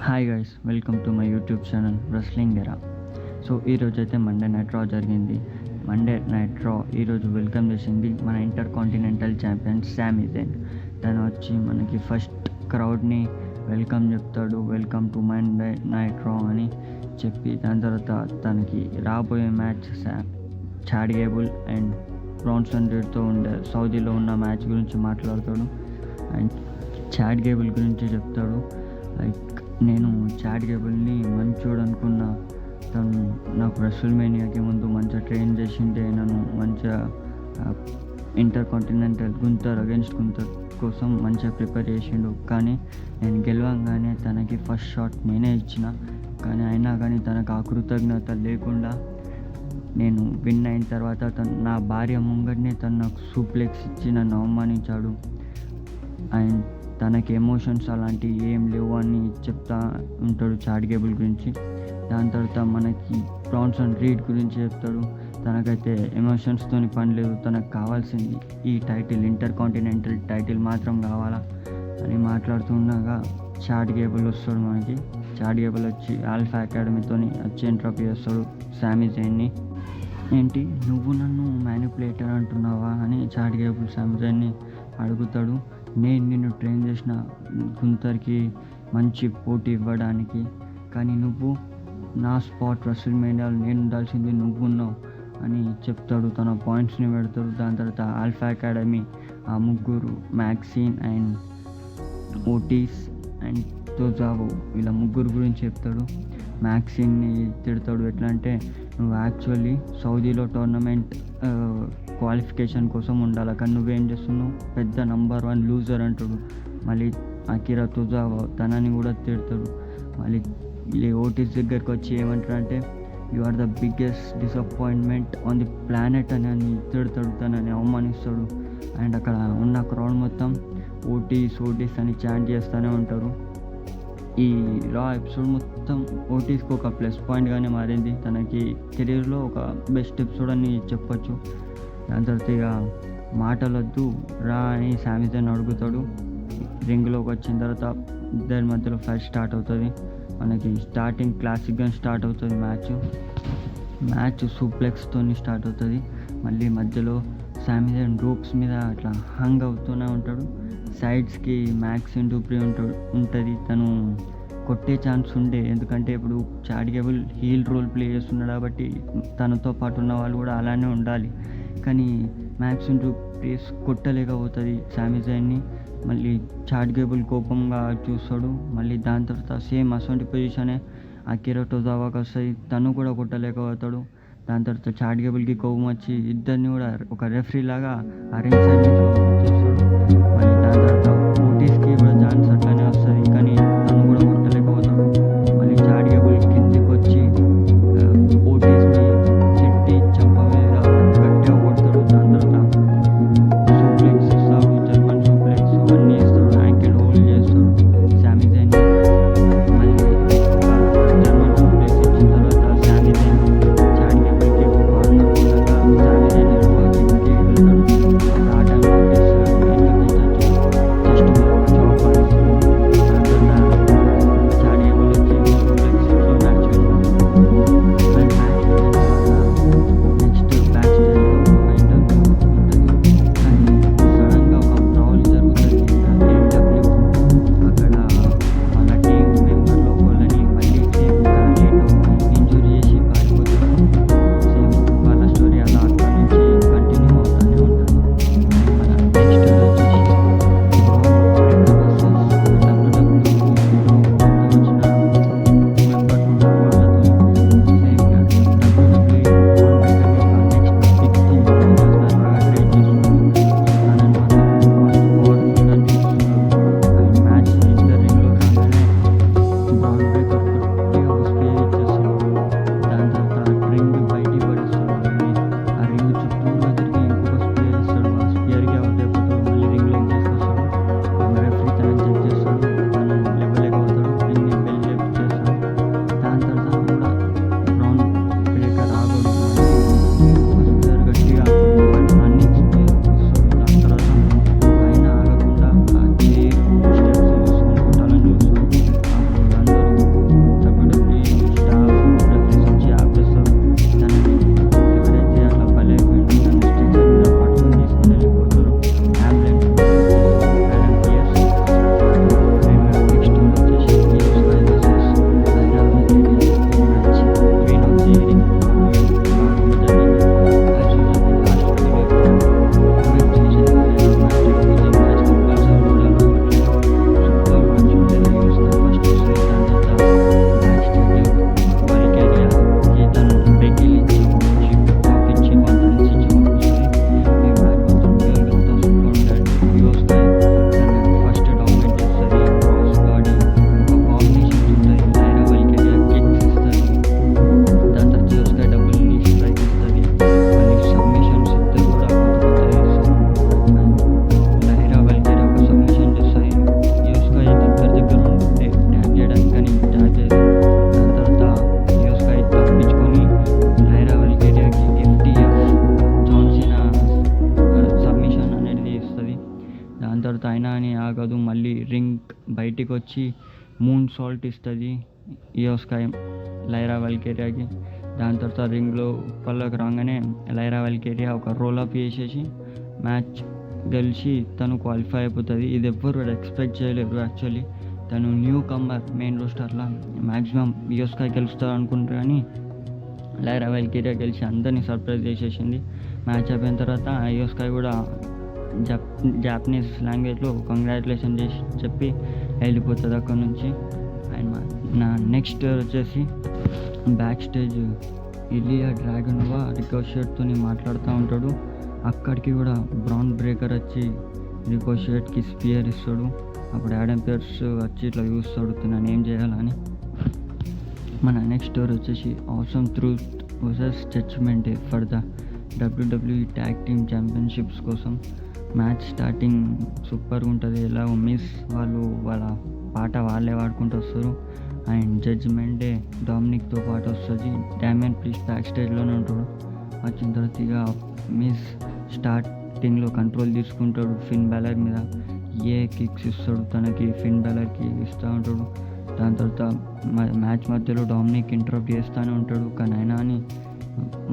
Hi guys, welcome to my YouTube channel wrestling ఎరా. So ఈరోజు అయితే మండే నైట్ రా జరిగింది. మండే నైట్ రా ఈరోజు వెల్కమ్ చేసింది మన intercontinental champion Sami Zayn. తను వచ్చి మనకి ఫస్ట్ క్రౌడ్ని వెల్కమ్ చెప్తాడు, welcome to Monday night Raw అని చెప్పి దాని తర్వాత తనకి రాబోయే match Chad Gable and Bronson రీడ్తో ఉండే సౌదీలో ఉన్న మ్యాచ్ గురించి మాట్లాడతాడు. అండ్ చాడ్ గేబుల్ గురించి చెప్తాడు. లైక్ నేను చాడ్ గేబుల్ని మంచోడు అనుకున్నా, తను నాకు రెస్ల్మేనియాకి ముందు మంచిగా ట్రైన్ చేసిండే, నన్ను మంచిగా ఇంటర్ కాంటినెంటల్ గుంతర్ కోసం మంచిగా ప్రిపేర్ చేసిండు. కానీ నేను గెలవంగానే తనకి ఫస్ట్ షాట్ నేనే ఇచ్చిన, కానీ అయినా కానీ తనకు ఆ కృతజ్ఞత లేకుండా నేను విన్ అయిన తర్వాత తను నా భార్య ముంగడినే తను నాకు సూప్లెక్స్ ఇచ్చి నన్ను అవమానించాడు. అండ్ తనకి ఎమోషన్స్ అలాంటివి ఏం లేవు అని చెప్తా ఉంటాడు చాడ్ గేబుల్ గురించి. దాని తర్వాత మనకి బ్రాన్సన్ రీడ్ గురించి చెప్తాడు. తనకైతే ఎమోషన్స్తో పని లేదు, తనకు కావాల్సింది ఈ టైటిల్, ఇంటర్ కాంటినెంటల్ టైటిల్ మాత్రం కావాలా అని మాట్లాడుతుండగా చాడ్ గేబుల్ వస్తాడు. మనకి చాడ్ గేబుల్ వచ్చి ఆల్ఫా అకాడమీతో వచ్చి ఎంట్రప్ చేస్తాడు శామీ జైన్ని. ఏంటి నువ్వు నన్ను మ్యానిపులేటర్ అంటున్నావా అని చాడ్ గేబుల్ శామీ జైన్ని అడుగుతాడు. నేను నిన్ను ట్రైన్ చేసిన గుంతర్కి మంచి పోటీ ఇవ్వడానికి, కానీ నువ్వు నా స్పాట్ రెస్ల్మేనియాలో నేను ఉండాల్సింది నువ్వు ఉన్నావు అని చెప్తాడు. తన పాయింట్స్ని పెడతాడు. దాని తర్వాత ఆల్ఫా అకాడమీ ఆ ముగ్గురు మ్యాక్సిన్ అండ్ ఓటీస్ అండ్ తోజావో వీళ్ళ ముగ్గురు గురించి చెప్తాడు. మ్యాక్సిన్ని తిడతాడు. ఎట్లా అంటే నువ్వు యాక్చువల్లీ సౌదీలో టోర్నమెంట్ క్వాలిఫికేషన్ కోసం ఉండాలి, కానీ నువ్వేం చేస్తున్నావు, పెద్ద నంబర్ 1 లూజర్ అంటాడు. మళ్ళీ అకిరా తోజావో తనని కూడా తిడతాడు. మళ్ళీ ఓటీస్ దగ్గరికి వచ్చి ఏమంటాడంటే you are the biggest disappointment on the planet అని తిడతాడు, తనని అవమానిస్తాడు. అండ్ అక్కడ ఉన్న క్రౌడ్ మొత్తం ఓటీస్ అని చాంట్ చేస్తూనే ఉంటారు. ఈ రా ఎపిసోడ్ మొత్తం ఓటీస్కి ఒక ప్లస్ పాయింట్గానే మారింది. తనకి కెరీర్లో ఒక బెస్ట్ ఎపిసోడ్ అని చెప్పొచ్చు. దాని తర్వాత ఇక మాటలొద్దు రా అని శామీ జైన్ అడుగుతాడు. రింగ్లోకి వచ్చిన తర్వాత ఇద్దరి మధ్యలో ఫైట్ స్టార్ట్ అవుతుంది. మనకి స్టార్టింగ్ క్లాసిక్గా స్టార్ట్ అవుతుంది. మ్యాచ్ సూప్లెక్స్తో స్టార్ట్ అవుతుంది. మళ్ళీ మధ్యలో శామీ జైన్ రోప్స్ మీద అట్లా హంగ్ అవుతూనే ఉంటాడు. సైడ్స్కి మ్యాక్సిన్ డూప్రీ ఉంటుంది. తను కొట్టే ఛాన్స్ ఉండే, ఎందుకంటే ఇప్పుడు Chad Gable heel role play చేస్తున్నాడు కాబట్టి తనతో పాటు ఉన్న వాళ్ళు కూడా అలానే ఉండాలి. కానీ మ్యాక్సిన్ డూప్రీ కొట్టలేకపోతుంది శామీ జైన్ని. మళ్ళీ చాడ్ గేబుల్ కోపంగా చూస్తాడు. మళ్ళీ దాని తర్వాత సేమ్ అసొంటి పొజిషనే అకిరా తోజావాకి వస్తుంది, తను కూడా కొట్టలేకపోతాడు. దాని తర్వాత చాడ్ గేబుల్కి కోపం వచ్చి ఇద్దరిని కూడా ఒక రెఫరీ లాగా ఆ రింగ్ సైడ్ నుంచి చూస్తాడు. మళ్ళీ దాని తర్వాత ఓటీస్కి కూడా ఛాన్స్ అట్లానే వస్తుంది, కానీ తను కూడా కొట్టలేకపోతాడు. మళ్ళీ చాడ్ గేబుల్ కిందికి వచ్చి ఓటీస్ని చెట్టి చెంప మీద గట్టిగా కొడతాడు. దాని తర్వాత సూప్లెక్స్ ఇస్తాడు, జర్మన్ సూప్లెక్స్ అన్నీ ఇస్తాడు, యాంకిల్ హోల్డ్ చేస్తాడు శామీ జైన్ని. మళ్ళీ జర్మన్ సూప్లెక్స్ ఇచ్చిన తర్వాత శామీ జైన్ చాడ్ గేబుల్కి కార్నర్ ఉండగా శామీ జైన్ ఎడమ కిందకి వెళ్తాడు. ఆ టైంలో వచ్చి మూన్ సాల్ట్ ఇస్తుంది ఇయో స్కై లైరా వాల్కేరియాకి. దాని తర్వాత రింగ్లో పళ్ళకి రాగానే లైరా వాల్కేరియా ఒక రోల్ అప్ చేసేసి మ్యాచ్ గెలిచి తను క్వాలిఫై అయిపోతుంది. ఇది ఎవ్వరు ఎక్స్పెక్ట్ చేయలేరు యాక్చువల్లీ. తను న్యూ కమ్మర్ మెయిన్ రోస్టర్లో మ్యాక్సిమం ఇయో స్కై గెలుస్తారు అనుకుంటారు, కానీ లైరా వాల్కేరియా గెలిచి అందరినీ సర్ప్రైజ్ చేసేసింది. మ్యాచ్ అయిపోయిన తర్వాత ఇయో స్కై కూడా జాపనీస్ లాంగ్వేజ్లో కంగ్రాచులేషన్ చేసి చెప్పి వెళ్ళిపోతుంది అక్కడ నుంచి. అండ్ నా నెక్స్ట్ వచ్చేసి బ్యాక్ స్టేజ్ ఇలియా డ్రాగనోవా రికోషెట్తో మాట్లాడుతూ ఉంటాడు. అక్కడికి కూడా బ్రౌన్ బ్రేకర్ వచ్చి రికోషెట్కి స్పియర్ ఇస్తాడు. అప్పుడు యాడమ్ పియర్స్ వచ్చి ఇట్లా చూస్తాడు తనని ఏం చేయాలని. మన నెక్స్ట్ స్టోరీ వచ్చేసి awesome truth versus judgment day for the WWE tag team championships కోసం. మ్యాచ్ స్టార్టింగ్ సూపర్గా ఉంటుంది. ఎలా మిస్ వాళ్ళు వాళ్ళ పాట వాళ్ళే పాడుకుంటూ వస్తారు. అండ్ జడ్జ్మెంట్ డే డామినిక్తో పాటు వస్తుంది. డామియన్ ప్రీస్ట్ బ్యాక్ స్టేజ్లోనే ఉంటాడు. వచ్చిన తర్వాత ఇక మిస్ స్టార్టింగ్లో కంట్రోల్ తీసుకుంటాడు ఫిన్ బ్యాలర్ మీద. ఏ కిక్స్ ఇస్తాడు తనకి, ఫిన్ బ్యాలర్కి ఇస్తూ ఉంటాడు. దాని తర్వాత మ్యాచ్ మధ్యలో డామినిక్ ఇంటరప్ట్ చేస్తూనే ఉంటాడు, కానీ అయినా అని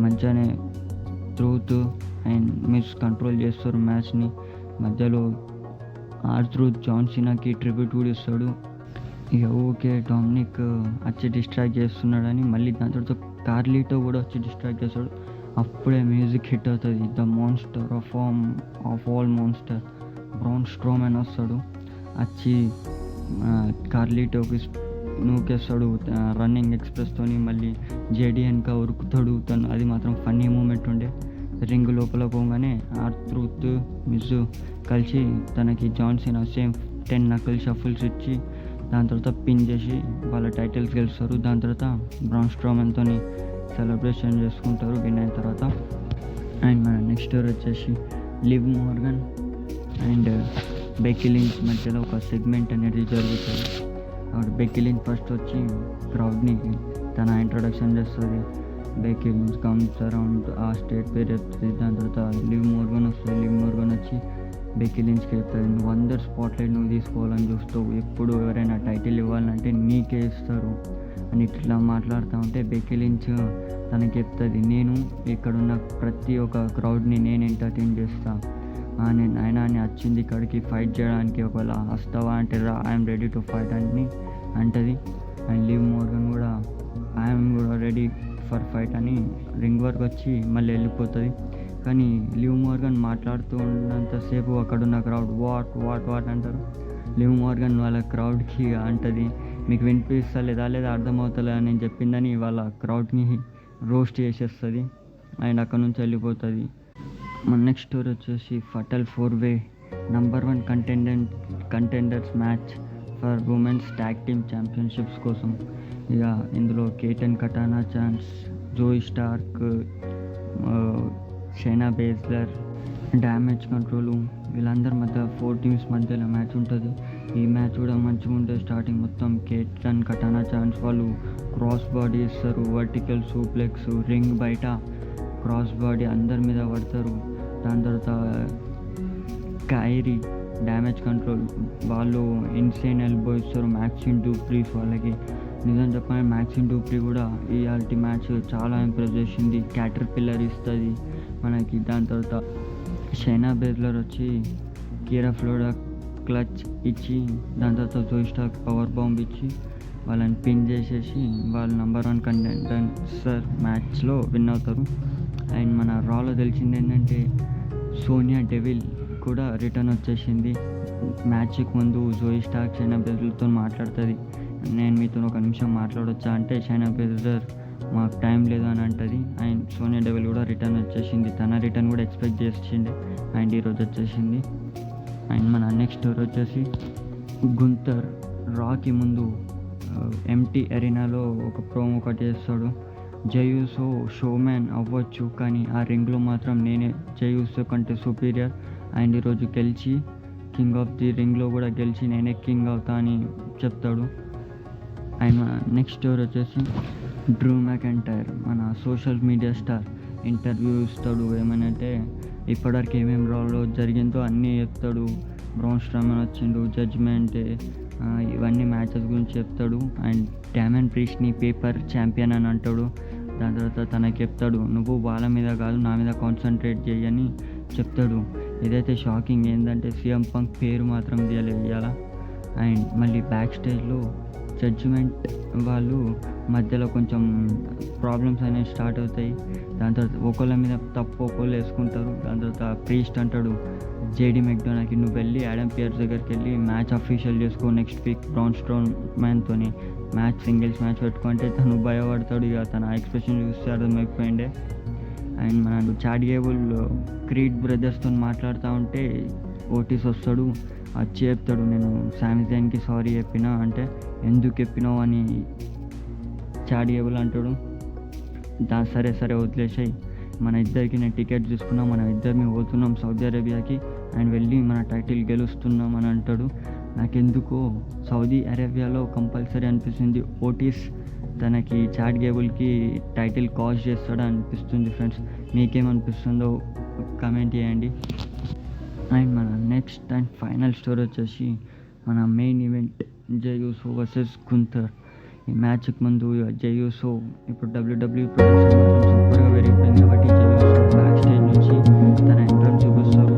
మంచిగానే ట్రూత్ అండ్ మిస్ కంట్రోల్ చేస్తారు మ్యాచ్ని. మధ్యలో ట్రూత్ జాన్ సీనాకి ట్రిబ్యూట్ కూడా ఇస్తాడు. ఇక ఓకే డామినిక్ వచ్చి డిస్ట్రాక్ట్ చేస్తున్నాడని మళ్ళీ దాని తర్వాత కార్లీటో కూడా వచ్చి డిస్ట్రాక్ట్ చేస్తాడు. అప్పుడే మ్యూజిక్ హిట్ అవుతుంది. The monster of all monster bran Strowman వస్తాడు. వచ్చి కార్లీటోకి నూకేస్తాడు రన్నింగ్ ఎక్స్ప్రెస్తోని. మళ్ళీ జేడీఎన్గా ఉరుకుతాడు తను. అది మాత్రం ఫన్నీ మూమెంట్ ఉండే. రింగ్ లోపల పోగానే ట్రూత్ మిస్ కలిసి తనకి జాన్ సీనా సేమ్ 10 నకల్ షఫుల్స్ ఇచ్చి దాని తర్వాత పిన్ చేసి వాళ్ళ టైటిల్స్ గెలుస్తారు. దాని తర్వాత బ్రాన్ స్ట్రోమన్తో సెలబ్రేషన్ చేసుకుంటారు విన్ అయిన తర్వాత. అండ్ మన నెక్స్ట్ వచ్చేసి live Morgan and Becky Lynch మధ్యలో ఒక సెగ్మెంట్ అనేది జరుగుతుంది. అప్పుడు బెక్కీ లించ్ ఫస్ట్ వచ్చి క్రౌడ్ని తన ఇంట్రొడక్షన్ చేస్తుంది. బెక్కీ లించ్ కమ్స్ అరౌండ్ ఆ స్టేట్ పేరు చెప్తుంది. దాని తర్వాత లివ్ మోర్గన్ వస్తుంది. లివ్ మోర్గన్ వచ్చి బెక్కీ లించ్కి చెప్తుంది, నువ్వు అందరు స్పాట్లైట్ నువ్వు తీసుకోవాలని చూస్తావు, ఎప్పుడు ఎవరైనా టైటిల్ ఇవ్వాలంటే నీకే ఇస్తారు అని ఇట్లా మాట్లాడుతూ ఉంటే బెక్కీ లించ్ తనకి చెప్తుంది, నేను ఇక్కడున్న ప్రతి ఒక్క క్రౌడ్ని నేను ఎంటర్టైన్ చేస్తాను, నేను అయినా అని వచ్చింది ఇక్కడికి ఫైట్ చేయడానికి, ఒకవేళ వస్తావా అంటే రా, ఐఎమ్ రెడీ టు ఫైట్ అని అంటది. అండ్ లివ్ మోర్గన్ కూడా ఐఎమ్ కూడా రెడీ ఫర్ ఫైట్ అని రింగ్ వరకు వచ్చి మళ్ళీ వెళ్ళిపోతుంది. కానీ లివ్ మోర్గన్ మాట్లాడుతూ ఉన్నంతసేపు అక్కడున్న క్రౌడ్ వాట్ వాట్ వాట్ అంటారు. లివ్ మోర్గన్ వాళ్ళ క్రౌడ్కి అంటది, మీకు వినిపిస్తలేదా లేదా అర్థమవుతలే అని చెప్పిందని వాళ్ళ క్రౌడ్ని రోస్ట్ చేసేస్తుంది. అండ్ అక్కడ నుంచి వెళ్ళిపోతుంది. మన నెక్స్ట్ స్టోరీ వచ్చేసి ఫటల్ 4-way number 1 contenders match for women's tag team championships కోసం. ఇక ఇందులో Kayden Katana Chance, Zoey Stark, Shayna Baszler, damage control వీళ్ళందరి మధ్య 4 టీమ్స్ మధ్యలో మ్యాచ్ ఉంటుంది. ఈ మ్యాచ్ కూడా మంచిగా ఉంటుంది. స్టార్టింగ్ మొత్తం కేటన్ కటానా ఛాన్స్ వాళ్ళు క్రాస్ బాడీ ఇస్తారు, వర్టికల్ సూప్లెక్స్, రింగ్ బయట క్రాస్ బాడీ అందరి మీద పడతారు. దాని తర్వాత కైరీ, డ్యామేజ్ కంట్రోల్ వాళ్ళు ఇన్సేన్ ఎల్బో ఇస్తారు మ్యాక్సిమ్ డూప్రీస్ వాళ్ళకి. నిజం చెప్పాలి మ్యాక్సిమ్ డూప్రీ కూడా ఇవాల్టి మ్యాచ్ చాలా ఇంప్రెస్ చేసింది. క్యాటర్ పిల్లర్ ఇస్తుంది మనకి. దాని తర్వాత షైనా బేజ్లర్ వచ్చి కీరా ఫ్లోరా క్లచ్ ఇచ్చి దాని తర్వాత జోయ్ స్టార్క్ పవర్ బాంబ్ ఇచ్చి వాళ్ళని పిన్ చేసేసి వాళ్ళు నంబర్ 1 కంటెండర్ మ్యాచ్లో విన్ అవుతారు. అండ్ మన రాలో తెలిసింది ఏంటంటే సోనియా డెవిల్ కూడా రిటర్న్ వచ్చేసింది. మ్యాచ్కి ముందు జోయ్ స్టార్క్ షైనా బేజ్లర్తో మాట్లాడుతుంది, నేను మీతో 1 నిమిషం మాట్లాడొచ్చా అంటే షైనా బేజ్లర్ మాకు టైం లేదు అని అంటుంది. అండ్ సోనియా డెవిల్ కూడా రిటర్న్ వచ్చేసింది. తన రిటర్న్ కూడా ఎక్స్పెక్ట్ చేసిండే అండ్ ఈరోజు వచ్చేసింది. అండ్ మన నెక్స్ట్ స్టోరీ వచ్చేసి గుంతర్ రాకి ముందు ఎంటీ అరీనాలో ఒక ప్రోమో ఒకటి చేస్తాడు. జయూసో షోమ్యాన్ అవ్వచ్చు కానీ ఆ రింగ్లో మాత్రం నేనే జయూసో కంటే సుపీరియర్, అండ్ ఈరోజు గెలిచి కింగ్ ఆఫ్ ది రింగ్లో కూడా గెలిచి నేనే కింగ్ అవుతా అని చెప్తాడు. అండ్ నెక్స్ట్ స్టోరీ వచ్చేసి డ్రూ మ్యాకెంటైర్ మన సోషల్ మీడియా స్టార్ ఇంటర్వ్యూ ఇస్తాడు. ఏమనంటే ఇప్పటివరకు ఏమేమి రాలో జరిగిందో అన్నీ చెప్తాడు. బ్రాన్ స్ట్రోమన్ వచ్చిండు, జడ్జ్మెంట్ ఇవన్నీ మ్యాచెస్ గురించి చెప్తాడు. అండ్ డామన్ ప్రీస్ట్ని పేపర్ ఛాంపియన్ అని అంటాడు. దాని తర్వాత తనకి చెప్తాడు, నువ్వు వాళ్ళ మీద కాదు నా మీద కాన్సన్ట్రేట్ చేయని చెప్తాడు. ఏదైతే షాకింగ్ ఏంటంటే సీఎం పంక్ పేరు మాత్రం తీయలేదు ఇవాళ. అండ్ మళ్ళీ బ్యాక్ స్టేజ్లో జడ్జిమెంట్ వాళ్ళు మధ్యలో కొంచెం ప్రాబ్లమ్స్ అనేవి స్టార్ట్ అవుతాయి. దాని తర్వాత ఒకళ్ళ మీద తప్పు ఒకళ్ళు వేసుకుంటారు. దాని తర్వాత ప్రీస్ట్ అంటాడు జేడీ మెక్డోనాకి, నువ్వు వెళ్ళి యాడమ్ పియర్స్ దగ్గరికి వెళ్ళి మ్యాచ్ అఫీషియల్ చేసుకో నెక్స్ట్ వీక్ బ్రాన్ స్ట్రోమ్యాన్తో మ్యాచ్ సింగిల్స్ మ్యాచ్ పెట్టుకుంటే తను భయపడతాడు. ఇక తన ఎక్స్ప్రెషన్ చూస్తే అర్థమైపోయిండే. అండ్ మన చాట్ గేబుల్ క్రీడ్ బ్రదర్స్తో మాట్లాడుతూ ఉంటే ఓటీస్ వస్తాడు, వచ్చి చెప్తాడు నేను సామీ జైన్కి సారీ చెప్పినా అంటే, ఎందుకు చెప్పినావు అని చాట్ గేబుల్ అంటాడు. సరే సరే వదిలేసాయి, మన ఇద్దరికి నేను టికెట్ తీసుకున్నాం, మనం ఇద్దరిని పోతున్నాం సౌదీ అరేబియాకి అండ్ వెళ్ళి మన టైటిల్ గెలుస్తున్నాం అని అంటాడు. నాకెందుకో సౌదీ అరేబియాలో కంపల్సరీ అనిపిస్తుంది ఓటీస్ తనకి చాట్ గేబుల్కి టైటిల్ కాస్ట్ చేస్తాడు అనిపిస్తుంది. ఫ్రెండ్స్ మీకేమనిపిస్తుందో కామెంట్ చేయండి. అండ్ మన నెక్స్ట్ అండ్ ఫైనల్ స్టోరీ వచ్చేసి మన మెయిన్ ఈవెంట్ జై యూసో వర్సెస్ గుంథర్. ఈ మ్యాచ్కి ముందు జై యూసో ఇప్పుడు WWE ప్రొడక్షన్ మాత్రం సూపర్గా పెరిగిపోయింది కాబట్టి జై యూసో బ్యాక్ స్టేజ్ నుంచి తన ఎంట్రన్స్ చూపిస్తారు.